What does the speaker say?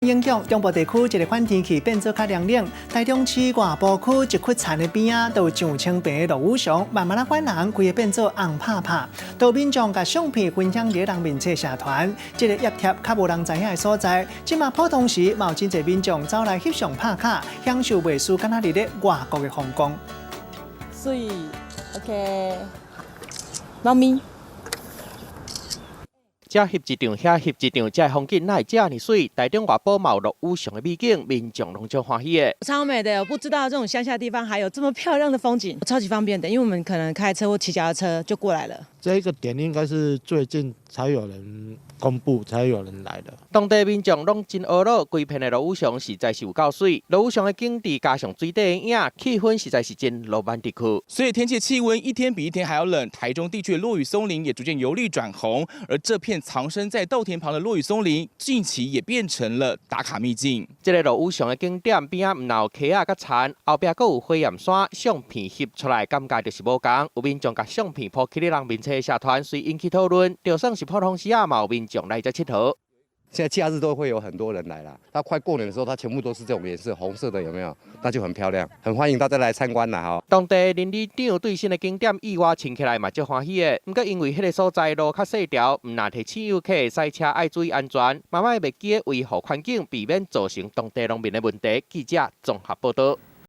影响中部地区一个款天气变做较凉冷，台中市外部区一窟田的边啊，都有上青白的落雨翔，慢慢反人规个变做红拍拍。都民众甲相片分享伫人面册社团，这个叶贴较无人知影的所在，即马普通时嘛有真侪民众走来翕相拍卡，享受袂输敢若伫咧外国的风光。水 ，OK， 猫咪。 这翕一张，遐翕一张，这风景哪会这么水？台中外埔嘛有落雨翔的美景，民众拢足欢喜的。超美的，我不知道这种乡下地方还有这么漂亮的风景，超级方便的，因为我们可能开车或骑脚踏车就过来了。这一个点应该是最近才有人公布，才有人来的。当地民众拢真懊恼，规片的落雨翔实在是有够水。落雨翔的景致加上水底的影，气氛实在是真浪漫地区。所以天气气温一天比一天还要冷，台中地区的落雨松林也逐渐由绿转红，而这片藏身在稻田旁的落雨松林，近期也变成了打卡秘境。这个落雨翔的景点边啊，唔有溪啊、甲田，后壁阁有火焰山，相片翕出来感觉就是无同。有民众甲相片抛起咧人面册社团，随引起讨论。就算是普通时啊，嘛有民众来这佚佗。 现在假日都会有很多人来啦。那快过年的时候，它全部都是这种颜色，红色的有没有？那就很漂亮，很欢迎大家来参观啦哈。当地邻里长对新的景点意外穿起来嘛，足欢喜的。不过因为迄个所在路较细条，唔若提醒游客赛车爱注意安全，慢慢袂记维护环境，避免造成当地农民的问题。记者综合报道。